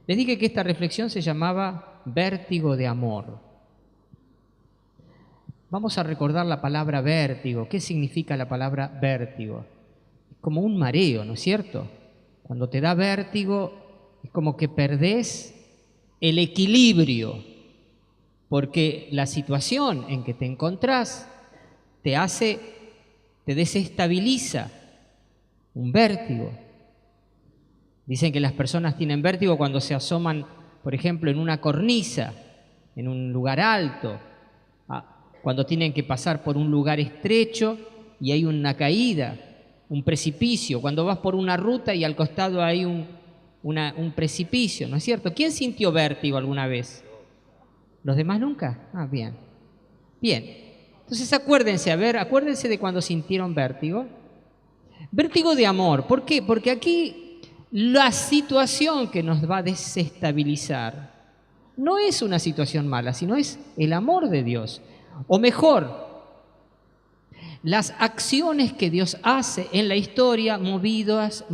Les dije que esta reflexión se llamaba vértigo de amor. Vamos a recordar la palabra vértigo. ¿Qué significa la palabra vértigo? Como un mareo, ¿no es cierto? Cuando te da vértigo es como que perdés el equilibrio, porque la situación en que te encontrás te desestabiliza, un vértigo. Dicen que las personas tienen vértigo cuando se asoman, por ejemplo, en una cornisa, en un lugar alto, cuando tienen que pasar por un lugar estrecho y hay una caída, un precipicio, cuando vas por una ruta y al costado hay un precipicio, ¿no es cierto? ¿Quién sintió vértigo alguna vez? ¿Los demás nunca? Ah, bien. Bien. Entonces acuérdense de cuando sintieron vértigo. Vértigo de amor. ¿Por qué? Porque aquí la situación que nos va a desestabilizar no es una situación mala, sino es el amor de Dios. O mejor, las acciones que Dios hace en la historia movidas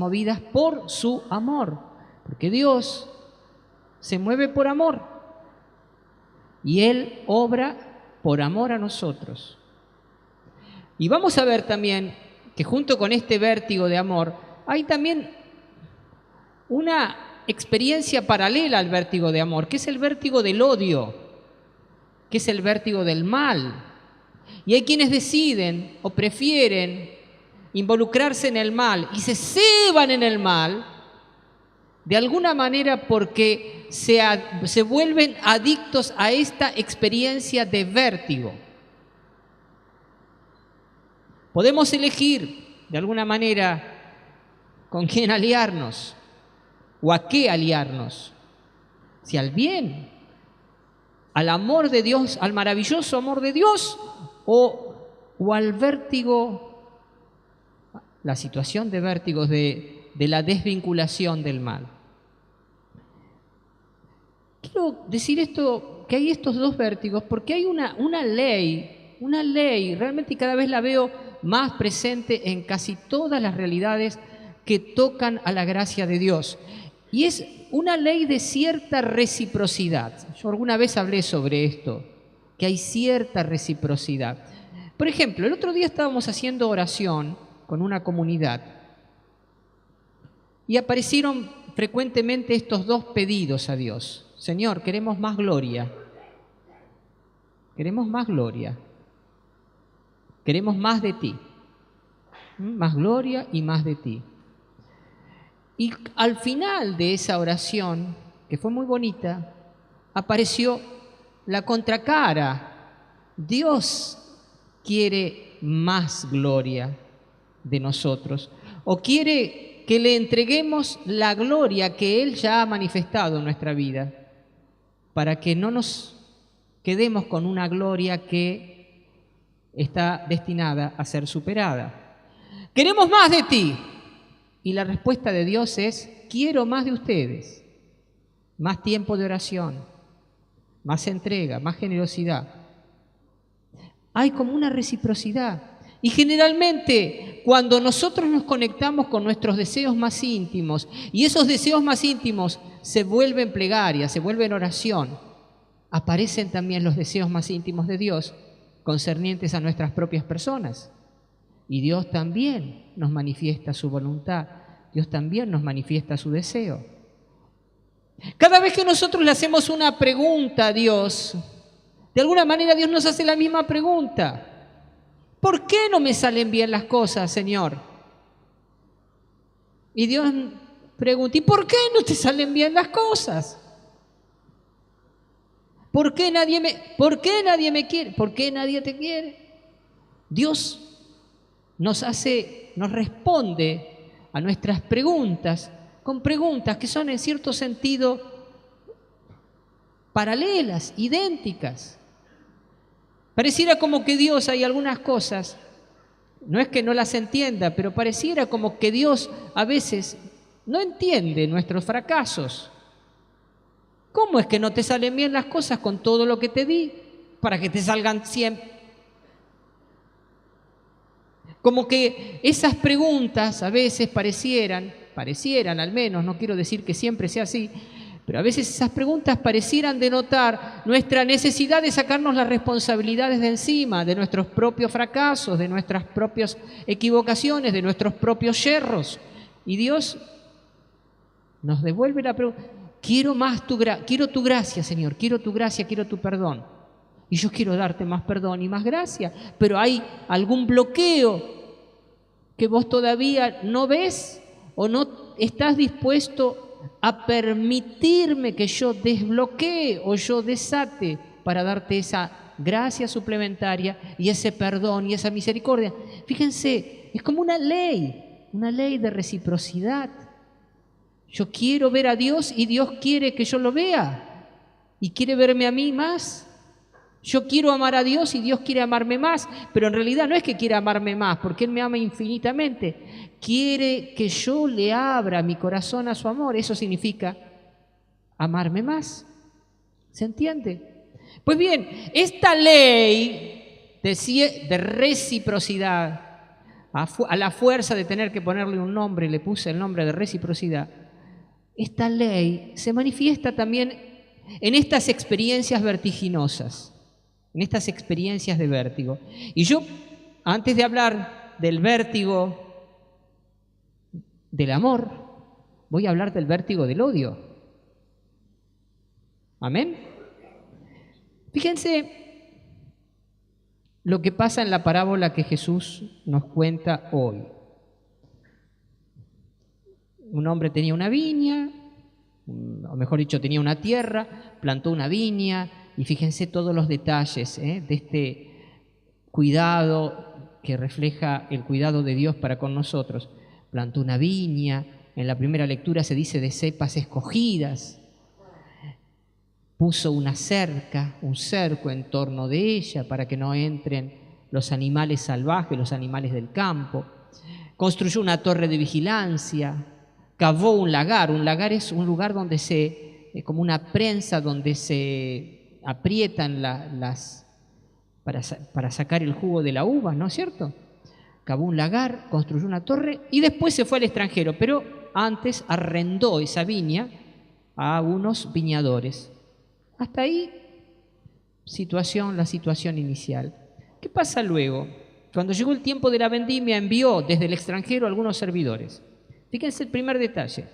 por su amor. Porque Dios se mueve por amor y Él obra por amor a nosotros. Y vamos a ver también que junto con este vértigo de amor hay también una experiencia paralela al vértigo de amor, que es el vértigo del odio, que es el vértigo del mal. Y hay quienes deciden o prefieren involucrarse en el mal y se ceban en el mal de alguna manera porque se vuelven adictos a esta experiencia de vértigo. Podemos elegir de alguna manera con quién aliarnos o a qué aliarnos. Si al bien, al amor de Dios, al maravilloso amor de Dios, o al vértigo, la situación de vértigos de la desvinculación del mal. Quiero decir esto, que hay estos dos vértigos, porque hay una ley, realmente cada vez la veo más presente en casi todas las realidades que tocan a la gracia de Dios. Y es una ley de cierta reciprocidad. Yo alguna vez hablé sobre esto, que hay cierta reciprocidad. Por ejemplo, el otro día estábamos haciendo oración con una comunidad y aparecieron frecuentemente estos dos pedidos a Dios. Señor, queremos más gloria. Queremos más gloria. Queremos más de ti. Más gloria y más de ti. Y al final de esa oración, que fue muy bonita, apareció la contracara. Dios quiere más gloria de nosotros, o quiere que le entreguemos la gloria que Él ya ha manifestado en nuestra vida, para que no nos quedemos con una gloria que está destinada a ser superada. Queremos más de ti. Y la respuesta de Dios es: quiero más de ustedes, más tiempo de oración, más entrega, más generosidad. Hay como una reciprocidad. Y generalmente cuando nosotros nos conectamos con nuestros deseos más íntimos y esos deseos más íntimos se vuelven plegaria, se vuelven oración, aparecen también los deseos más íntimos de Dios concernientes a nuestras propias personas. Y Dios también nos manifiesta su voluntad, Dios también nos manifiesta su deseo. Cada vez que nosotros le hacemos una pregunta a Dios, de alguna manera Dios nos hace la misma pregunta. ¿Por qué no me salen bien las cosas, Señor? Y Dios pregunta: ¿y por qué no te salen bien las cosas? ¿Por qué nadie me quiere? ¿Por qué nadie te quiere? Dios nos responde a nuestras preguntas con preguntas que son en cierto sentido paralelas, idénticas. Pareciera como que Dios, hay algunas cosas, no es que no las entienda, pero pareciera como que Dios a veces no entiende nuestros fracasos. ¿Cómo es que no te salen bien las cosas con todo lo que te di para que te salgan siempre? Como que esas preguntas a veces parecieran al menos, no quiero decir que siempre sea así, Pero a veces esas preguntas parecieran denotar nuestra necesidad de sacarnos las responsabilidades de encima, de nuestros propios fracasos, de nuestras propias equivocaciones, de nuestros propios yerros. Y Dios nos devuelve la pregunta: quiero tu gracia, Señor, quiero tu gracia, quiero tu perdón. Y yo quiero darte más perdón y más gracia, pero hay algún bloqueo que vos todavía no ves o no estás dispuesto a permitirme que yo desbloquee o yo desate para darte esa gracia suplementaria y ese perdón y esa misericordia. Fíjense, es como una ley de reciprocidad. Yo quiero ver a Dios y Dios quiere que yo lo vea y quiere verme a mí más. Yo quiero amar a Dios y Dios quiere amarme más, pero en realidad no es que quiera amarme más, porque Él me ama infinitamente. Quiere que yo le abra mi corazón a su amor. Eso significa amarme más. ¿Se entiende? Pues bien, esta ley de reciprocidad, a la fuerza de tener que ponerle un nombre, le puse el nombre de reciprocidad. Esta ley se manifiesta también en estas experiencias vertiginosas, en estas experiencias de vértigo. Y yo, antes de hablar del vértigo del amor, voy a hablar del vértigo del odio. ¿Amén? Fíjense lo que pasa en la parábola que Jesús nos cuenta hoy. Un hombre tenía una viña, o mejor dicho, tenía una tierra, plantó una viña, y fíjense todos los detalles de este cuidado que refleja el cuidado de Dios para con nosotros. Plantó una viña, en la primera lectura se dice de cepas escogidas, puso una cerca, un cerco en torno de ella para que no entren los animales salvajes, los animales del campo. Construyó una torre de vigilancia, cavó un lagar es un lugar donde como una prensa donde se aprietan para sacar el jugo de la uva, ¿no es cierto? Cavó un lagar, construyó una torre y después se fue al extranjero, pero antes arrendó esa viña a unos viñadores. Hasta ahí, la situación inicial. ¿Qué pasa luego? Cuando llegó el tiempo de la vendimia, envió desde el extranjero a algunos servidores. Fíjense el primer detalle.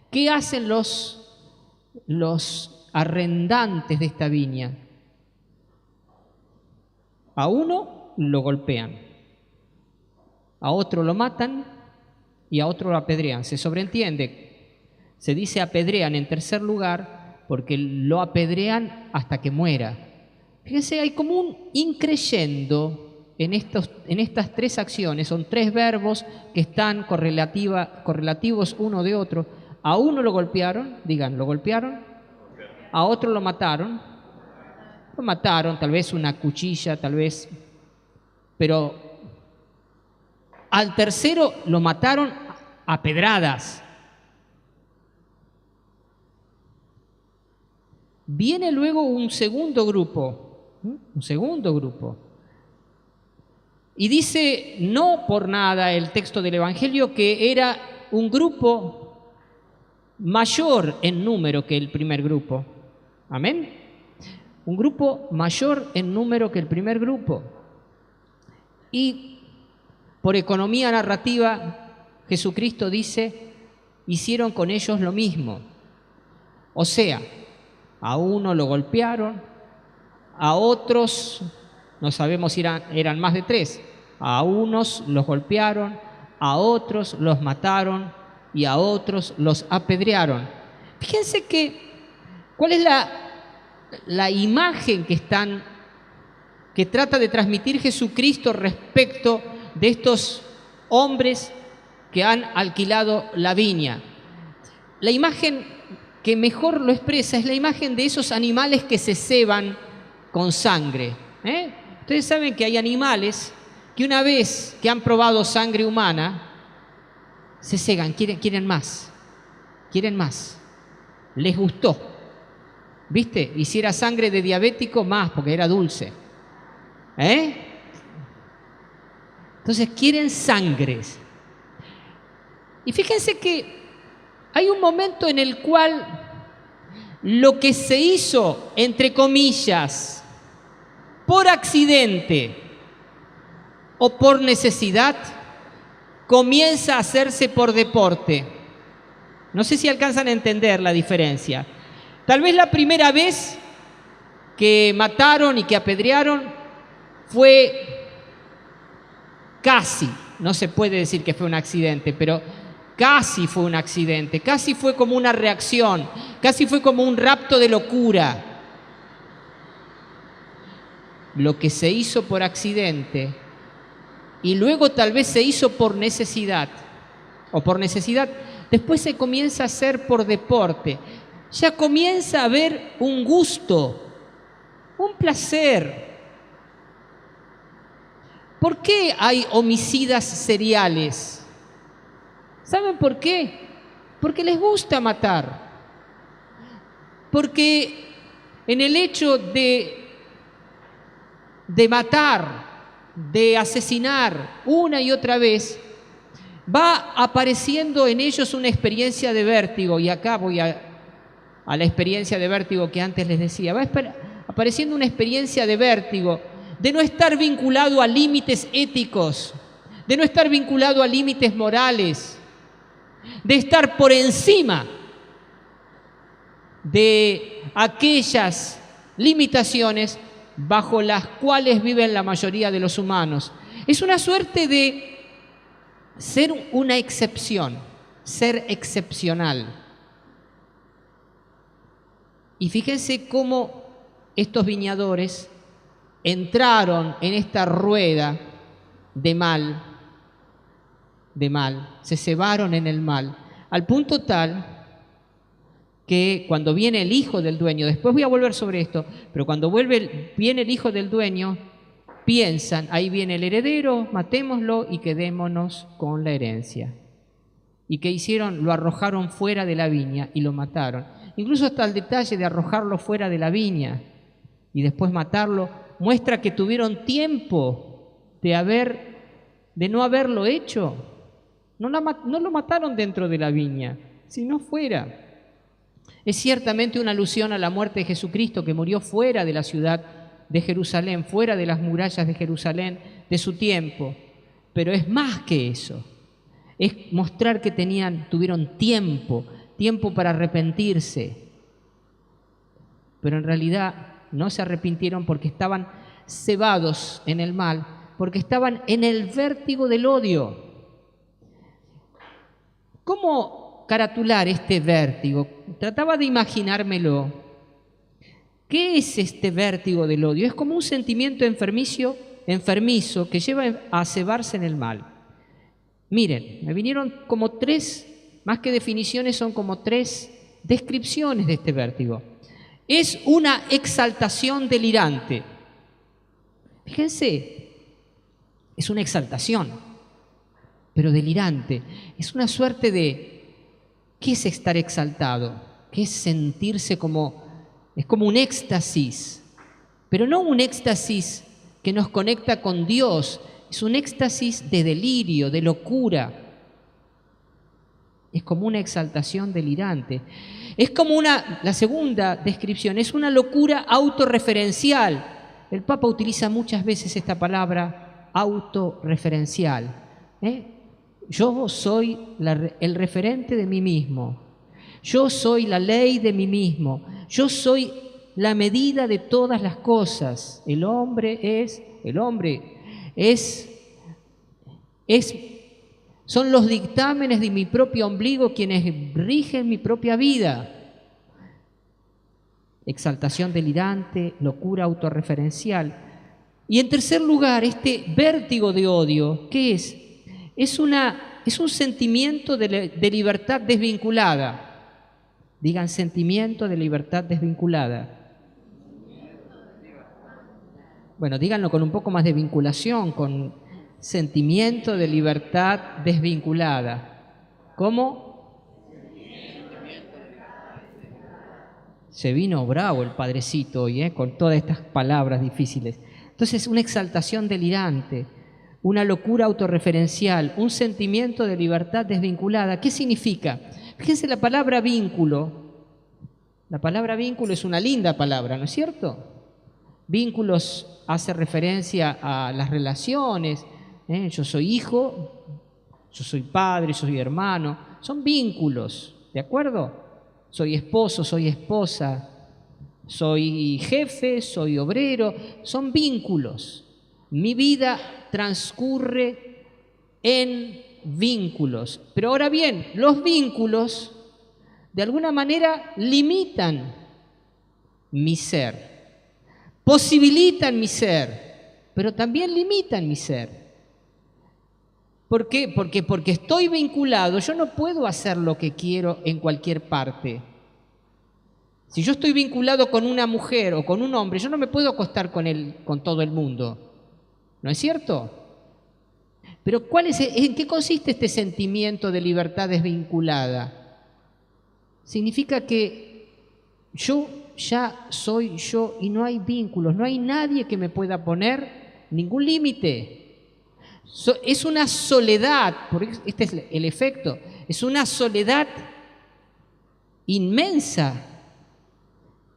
¿Qué hacen los arrendantes de esta viña? A uno lo golpean, a otro lo matan y a otro lo apedrean. Se sobreentiende, se dice apedrean en tercer lugar porque lo apedrean hasta que muera. Fíjense, hay como un increyendo en estas tres acciones. Son tres verbos que están correlativos uno de otro. A uno lo golpearon, lo golpearon. A otro lo mataron, tal vez una cuchilla, tal vez, pero al tercero lo mataron a pedradas. Viene luego un segundo grupo, y dice, no por nada el texto del Evangelio, que era un grupo mayor en número que el primer grupo. Amén. Un grupo mayor en número que el primer grupo. Y por economía narrativa, Jesucristo dice, hicieron con ellos lo mismo. O sea, a uno lo golpearon, a otros, no sabemos si eran más de 3, a unos los golpearon, a otros los mataron y a otros los apedrearon. Fíjense ¿cuál es la imagen que trata de transmitir Jesucristo respecto de estos hombres que han alquilado la viña? La imagen que mejor lo expresa es la imagen de esos animales que se ceban con sangre. Ustedes saben que hay animales que una vez que han probado sangre humana, se cegan, quieren más, les gustó. ¿Viste? Y si era sangre de diabético, más, porque era dulce. Entonces quieren sangres. Y fíjense que hay un momento en el cual lo que se hizo, entre comillas, por accidente o por necesidad, comienza a hacerse por deporte. No sé si alcanzan a entender la diferencia. Tal vez la primera vez que mataron y que apedrearon fue casi, no se puede decir que fue un accidente, pero casi fue un accidente, casi fue como una reacción, casi fue como un rapto de locura. Lo que se hizo por accidente y luego tal vez se hizo por necesidad, después se comienza a hacer por deporte. Ya comienza a haber un gusto, un placer. ¿Por qué hay homicidas seriales? ¿Saben por qué? Porque les gusta matar. Porque en el hecho de matar, de asesinar una y otra vez, va apareciendo en ellos una experiencia de vértigo. Y acá voy a la experiencia de vértigo que antes les decía. Va apareciendo una experiencia de vértigo, de no estar vinculado a límites éticos, de no estar vinculado a límites morales, de estar por encima de aquellas limitaciones bajo las cuales viven la mayoría de los humanos. Es una suerte de ser una excepción, ser excepcional. Y fíjense cómo estos viñadores entraron en esta rueda de mal, se cebaron en el mal, al punto tal que cuando viene el hijo del dueño, después voy a volver sobre esto, pero cuando viene el hijo del dueño, piensan, ahí viene el heredero, matémoslo y quedémonos con la herencia. ¿Y qué hicieron? Lo arrojaron fuera de la viña y lo mataron. Incluso hasta el detalle de arrojarlo fuera de la viña y después matarlo, muestra que tuvieron tiempo de no haberlo hecho. No lo mataron dentro de la viña, sino fuera. Es ciertamente una alusión a la muerte de Jesucristo, que murió fuera de la ciudad de Jerusalén, fuera de las murallas de Jerusalén de su tiempo. Pero es más que eso. Es mostrar que tuvieron tiempo para arrepentirse. Pero en realidad no se arrepintieron porque estaban cebados en el mal, porque estaban en el vértigo del odio. ¿Cómo caratular este vértigo? Trataba de imaginármelo. ¿Qué es este vértigo del odio? Es como un sentimiento enfermizo que lleva a cebarse en el mal. Miren, me vinieron como tres, más que definiciones, son como tres descripciones de este vértigo. Es una exaltación delirante. Fíjense, es una exaltación, pero delirante. Es una suerte de, ¿qué es estar exaltado? ¿Qué es sentirse como, es como un éxtasis? Pero no un éxtasis que nos conecta con Dios, es un éxtasis de delirio, de locura. Es como una exaltación delirante. Es como la segunda descripción, es una locura autorreferencial. El Papa utiliza muchas veces esta palabra autorreferencial. Yo soy el referente de mí mismo. Yo soy la ley de mí mismo. Yo soy la medida de todas las cosas. El hombre son los dictámenes de mi propio ombligo quienes rigen mi propia vida. Exaltación delirante, locura autorreferencial. Y en tercer lugar, este vértigo de odio, ¿qué es? Es un sentimiento de libertad desvinculada. Digan, sentimiento de libertad desvinculada. Bueno, díganlo con un poco más de vinculación, con sentimiento de libertad desvinculada. ¿Cómo? Se vino bravo el padrecito hoy, con todas estas palabras difíciles. Entonces, una exaltación delirante, una locura autorreferencial, un sentimiento de libertad desvinculada. ¿Qué significa? Fíjense la palabra vínculo. La palabra vínculo es una linda palabra, ¿no es cierto? Vínculos hace referencia a las relaciones. Yo soy hijo, yo soy padre, yo soy hermano. Son vínculos, ¿de acuerdo? Soy esposo, soy esposa, soy jefe, soy obrero. Son vínculos. Mi vida transcurre en vínculos. Pero ahora bien, los vínculos de alguna manera limitan mi ser, posibilitan mi ser, pero también limitan mi ser. ¿Por qué? Porque estoy vinculado, yo no puedo hacer lo que quiero en cualquier parte. Si yo estoy vinculado con una mujer o con un hombre, yo no me puedo acostar con todo el mundo. ¿No es cierto? Pero ¿en qué consiste este sentimiento de libertad desvinculada? Significa que yo ya soy yo y no hay vínculos, no hay nadie que me pueda poner ningún límite. Es una soledad, este es el efecto, es una soledad inmensa,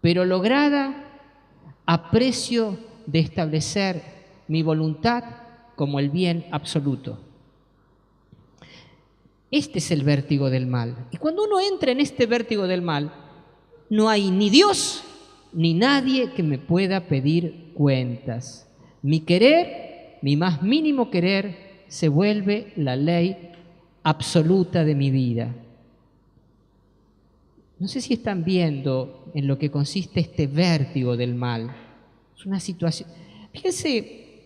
pero lograda a precio de establecer mi voluntad como el bien absoluto. Este es el vértigo del mal. Y cuando uno entra en este vértigo del mal, no hay ni Dios ni nadie que me pueda pedir cuentas. Mi querer, mi más mínimo querer, se vuelve la ley absoluta de mi vida. No sé si están viendo en lo que consiste este vértigo del mal. Es una situación... Fíjense,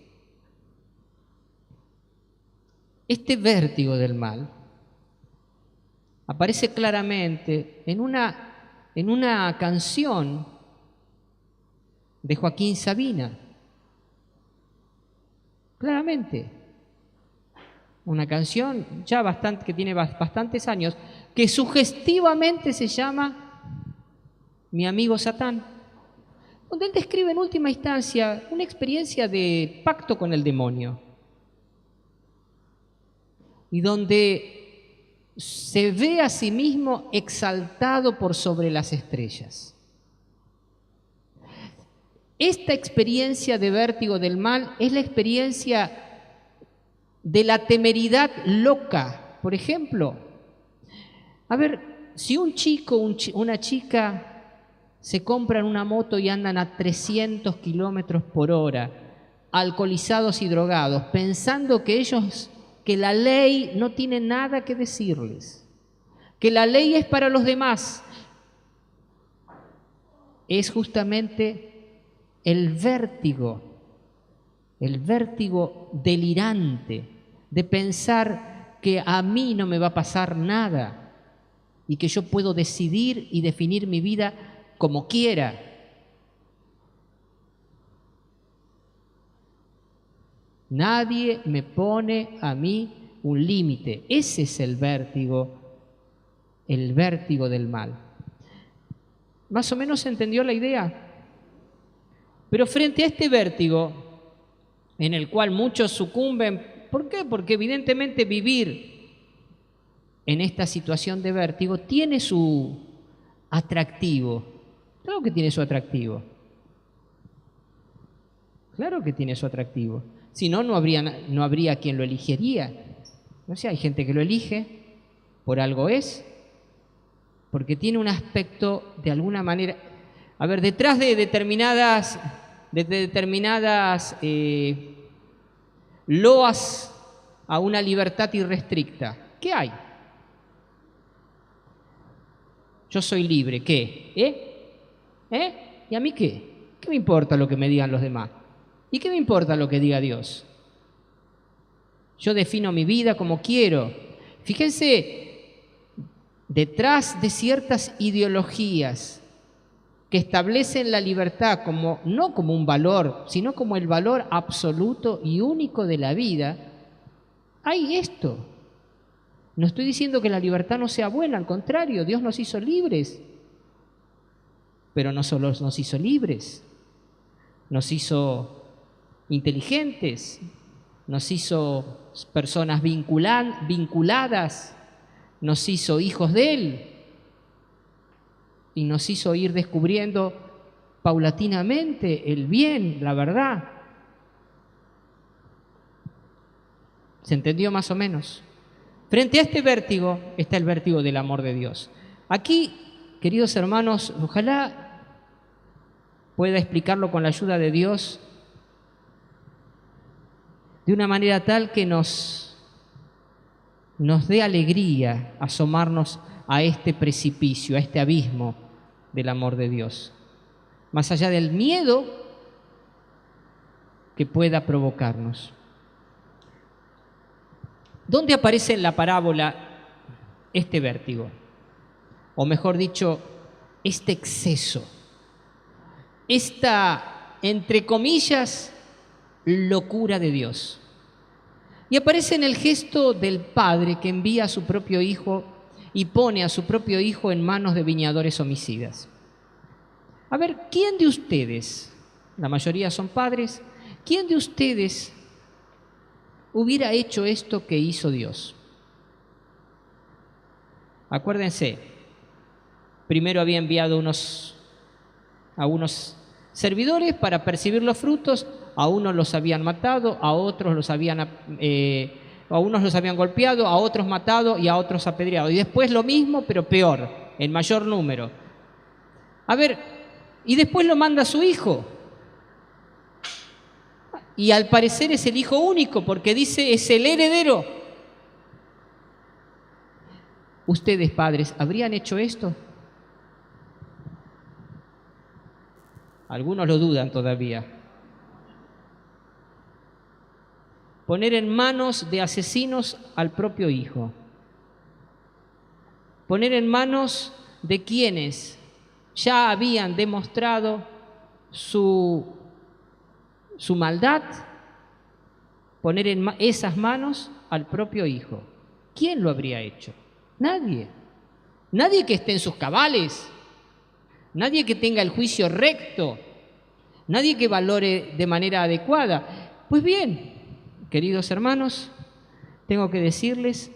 este vértigo del mal aparece claramente en una canción de Joaquín Sabina. Claramente. Una canción que tiene bastantes años, que sugestivamente se llama Mi amigo Satán, donde él describe en última instancia una experiencia de pacto con el demonio, y donde se ve a sí mismo exaltado por sobre las estrellas. Esta experiencia de vértigo del mal es la experiencia de la temeridad loca. Por ejemplo, a ver, si un chico, una chica se compran una moto y andan a 300 kilómetros por hora, alcoholizados y drogados, pensando que la ley no tiene nada que decirles, que la ley es para los demás, es justamente el vértigo delirante de pensar que a mí no me va a pasar nada y que yo puedo decidir y definir mi vida como quiera. Nadie me pone a mí un límite. Ese es el vértigo del mal. ¿Más o menos se entendió la idea? Pero frente a este vértigo, en el cual muchos sucumben, ¿por qué? Porque evidentemente vivir en esta situación de vértigo tiene su atractivo. Claro que tiene su atractivo. Claro que tiene su atractivo. Si no, no habría quien lo elegiría. No sé, hay gente que lo elige, por algo es, porque tiene un aspecto de alguna manera... A ver, detrás de determinadas loas a una libertad irrestricta, ¿qué hay? Yo soy libre, ¿qué? ¿Y a mí qué? ¿Qué me importa lo que me digan los demás? ¿Y qué me importa lo que diga Dios? Yo defino mi vida como quiero. Fíjense, detrás de ciertas ideologías que establecen la libertad no como un valor, sino como el valor absoluto y único de la vida, hay esto. No estoy diciendo que la libertad no sea buena, al contrario, Dios nos hizo libres. Pero no solo nos hizo libres, nos hizo inteligentes, nos hizo personas vinculadas, nos hizo hijos de Él. y nos hizo ir descubriendo paulatinamente el bien, la verdad. ¿Se entendió más o menos? Frente a este vértigo está el vértigo del amor de Dios. Aquí, queridos hermanos, ojalá pueda explicarlo con la ayuda de Dios de una manera tal que nos dé alegría asomarnos a este precipicio, a este abismo del amor de Dios. Más allá del miedo que pueda provocarnos. ¿Dónde aparece en la parábola este vértigo? O mejor dicho, este exceso, esta, entre comillas, locura de Dios. Y aparece en el gesto del padre que envía a su propio hijo y pone a su propio hijo en manos de viñadores homicidas. A ver, ¿quién de ustedes, la mayoría son padres, quién de ustedes hubiera hecho esto que hizo Dios? Acuérdense, primero había enviado a unos servidores para percibir los frutos, a unos los habían matado, a otros a unos los habían golpeado, a otros matado y a otros apedreado. Y después lo mismo, pero peor, en mayor número. A ver, y después lo manda a su hijo. Y al parecer es el hijo único, porque dice, es el heredero. ¿Ustedes, padres, habrían hecho esto? Algunos lo dudan todavía. Poner en manos de asesinos al propio hijo. Poner en manos de quienes ya habían demostrado su maldad, poner en esas manos al propio hijo. ¿Quién lo habría hecho? Nadie. Nadie que esté en sus cabales. Nadie que tenga el juicio recto. Nadie que valore de manera adecuada. Pues bien, queridos hermanos, tengo que decirles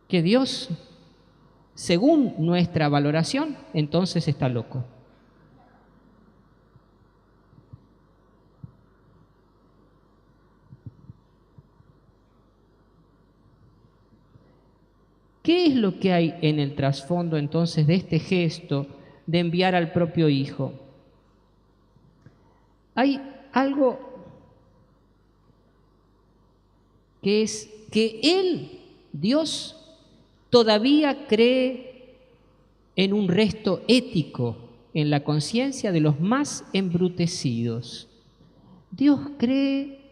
que Dios, según nuestra valoración, entonces está loco. ¿Qué es lo que hay en el trasfondo entonces de este gesto de enviar al propio hijo? Hay algo que es que Él, Dios, todavía cree en un resto ético en la conciencia de los más embrutecidos. Dios cree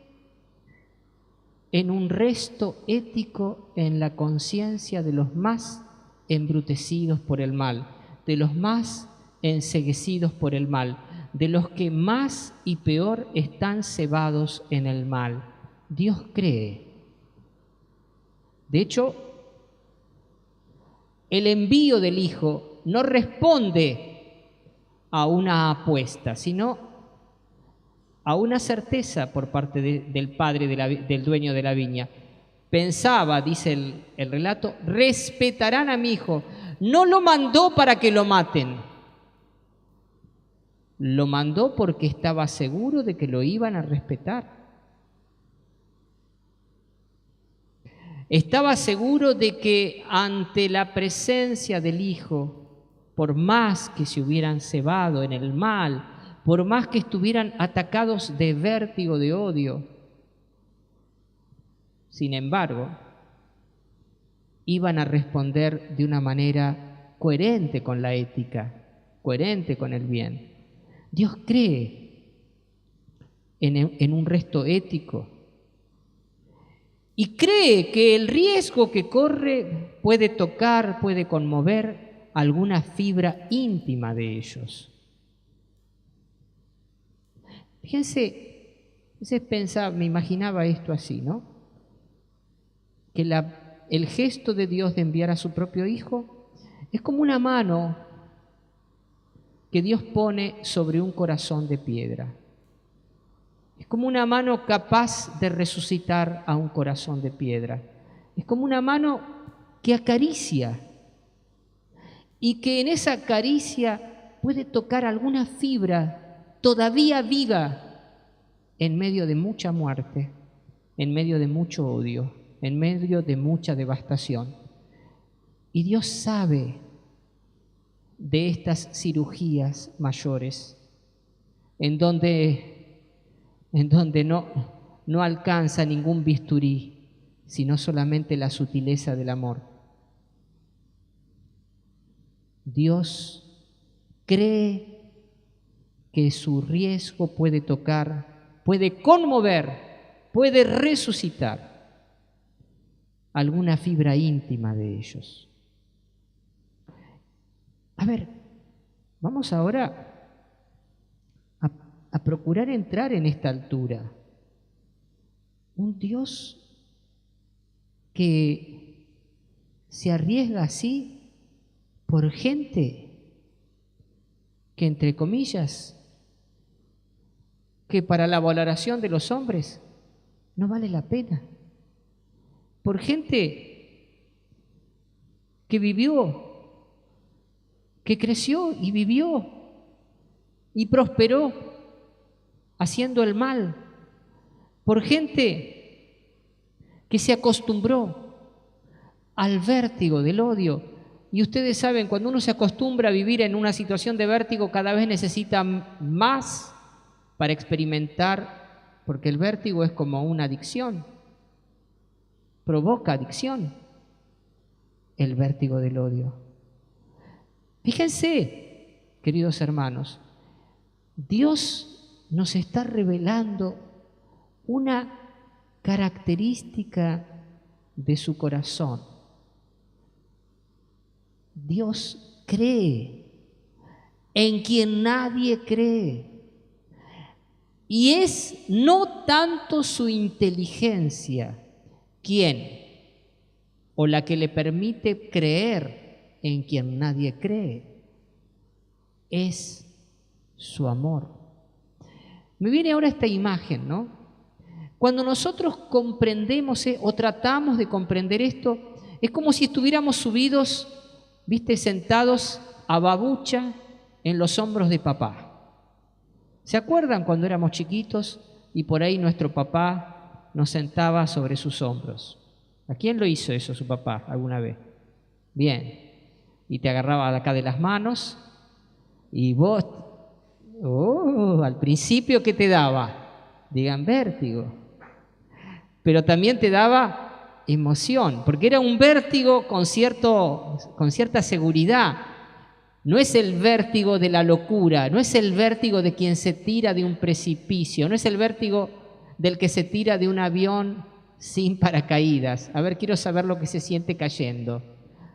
en un resto ético en la conciencia de los más embrutecidos por el mal, de los más enceguecidos por el mal, de los que más y peor están cebados en el mal. Dios cree. De hecho, el envío del Hijo no responde a una apuesta, sino a una certeza por parte del padre del dueño de la viña. Pensaba, dice el relato, respetarán a mi hijo. No lo mandó para que lo maten. Lo mandó porque estaba seguro de que lo iban a respetar. Estaba seguro de que ante la presencia del Hijo, por más que se hubieran cebado en el mal, por más que estuvieran atacados de vértigo de odio, sin embargo, iban a responder de una manera coherente con la ética, coherente con el bien. Dios cree en un resto ético y cree que el riesgo que corre puede tocar, puede conmover alguna fibra íntima de ellos. Fíjense, me imaginaba esto así, ¿no? Que el gesto de Dios de enviar a su propio Hijo es como una mano que Dios pone sobre un corazón de piedra. Es como una mano capaz de resucitar a un corazón de piedra. Es como una mano que acaricia y que en esa caricia puede tocar alguna fibra todavía viva en medio de mucha muerte, en medio de mucho odio, en medio de mucha devastación. Y Dios sabe de estas cirugías mayores, en donde no alcanza ningún bisturí, sino solamente la sutileza del amor. Dios cree que su riesgo puede tocar, puede conmover, puede resucitar alguna fibra íntima de ellos. A ver, vamos ahora a procurar entrar en esta altura. Un Dios que se arriesga así por gente que, entre comillas, que para la valoración de los hombres no vale la pena. Por gente que vivió, que creció y vivió y prosperó haciendo el mal. Por gente que se acostumbró al vértigo del odio. Y ustedes saben, cuando uno se acostumbra a vivir en una situación de vértigo, cada vez necesita más para experimentar, porque el vértigo es como una adicción, provoca adicción, el vértigo del odio. Fíjense, queridos hermanos, Dios nos está revelando una característica de su corazón. Dios cree en quien nadie cree. Y es no tanto su inteligencia quien o la que le permite creer en quien nadie cree, es su amor. Me viene ahora esta imagen, ¿no? Cuando nosotros comprendemos o tratamos de comprender esto, es como si estuviéramos subidos, ¿viste?, sentados a babucha en los hombros de papá. ¿Se acuerdan cuando éramos chiquitos y por ahí nuestro papá nos sentaba sobre sus hombros? ¿A quién lo hizo eso su papá alguna vez? Bien. Y te agarraba de acá de las manos y vos, al principio, ¿qué te daba? Digan, vértigo. Pero también te daba emoción, porque era un vértigo con cierta seguridad. No es el vértigo de la locura, no es el vértigo de quien se tira de un precipicio, no es el vértigo del que se tira de un avión sin paracaídas. A ver, quiero saber lo que se siente cayendo.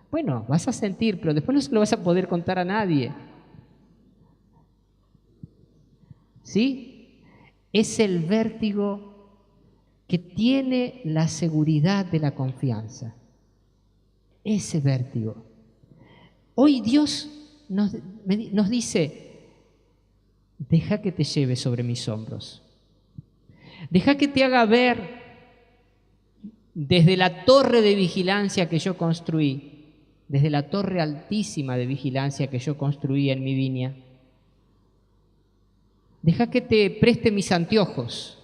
Bueno, vas a sentir, pero después no se lo vas a poder contar a nadie. ¿Sí? Es el vértigo que tiene la seguridad de la confianza. Ese vértigo. Hoy Dios nos dice, deja que te lleve sobre mis hombros. Deja que te haga ver desde la torre de vigilancia que yo construí, desde la torre altísima de vigilancia que yo construí en mi viña. Deja que te preste mis anteojos,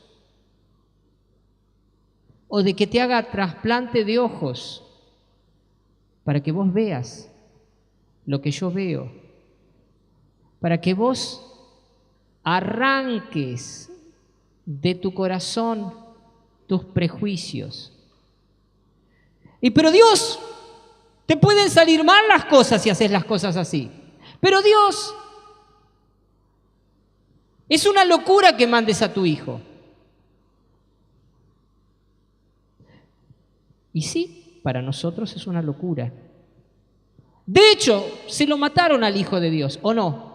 o de que te haga trasplante de ojos para que vos veas lo que yo veo, para que vos arranques de tu corazón tus prejuicios. Pero Dios, te pueden salir mal las cosas si haces las cosas así. Pero Dios, es una locura que mandes a tu hijo. Y sí, para nosotros es una locura. De hecho, se lo mataron al Hijo de Dios, ¿o no?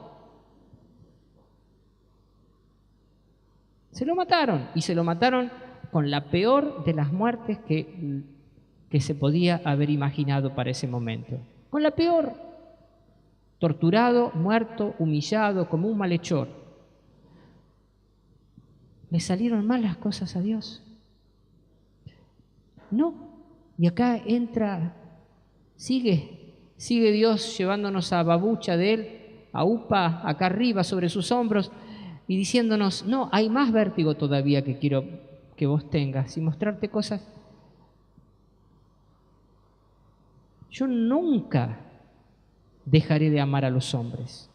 Se lo mataron, y se lo mataron con la peor de las muertes que se podía haber imaginado para ese momento. Con la peor. Torturado, muerto, humillado, como un malhechor. ¿Le salieron mal las cosas a Dios? No. Y acá sigue Sigue Dios llevándonos a babucha de Él, a upa, acá arriba, sobre sus hombros, y diciéndonos, no, hay más vértigo todavía que quiero que vos tengas, y mostrarte cosas. Yo nunca dejaré de amar a los hombres.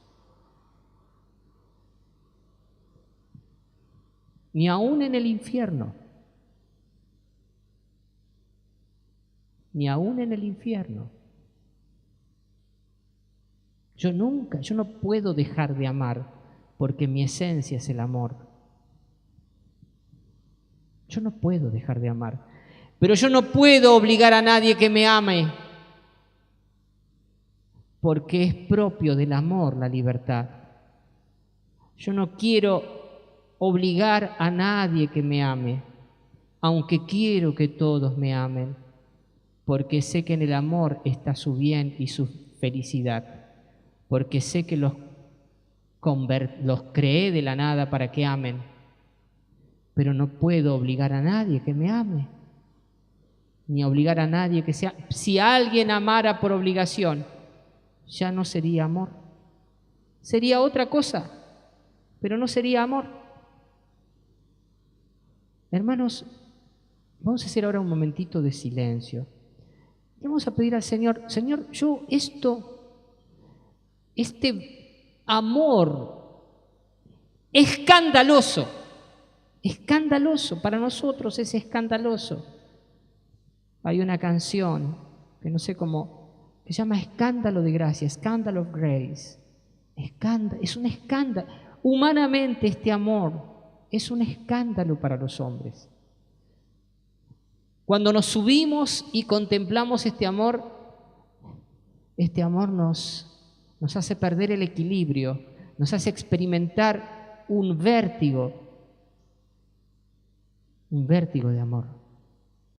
Ni aún en el infierno. Ni aún en el infierno. Yo no puedo dejar de amar porque mi esencia es el amor. Yo no puedo dejar de amar. Pero yo no puedo obligar a nadie que me ame porque es propio del amor la libertad. Yo no quiero obligar a nadie que me ame, aunque quiero que todos me amen, porque sé que en el amor está su bien y su felicidad, porque sé que los creé de la nada para que amen, pero no puedo obligar a nadie que me ame, ni obligar a nadie que sea. Si alguien amara por obligación, ya no sería amor, sería otra cosa, pero no sería amor. Hermanos, vamos a hacer ahora un momentito de silencio. Y vamos a pedir al Señor, Señor, yo este amor escandaloso, para nosotros es escandaloso. Hay una canción que no sé cómo, que se llama Escándalo de Gracia, Scandal of Grace. Es un escándalo. Humanamente este amor es un escándalo para los hombres. Cuando nos subimos y contemplamos este amor nos hace perder el equilibrio, nos hace experimentar un vértigo de amor.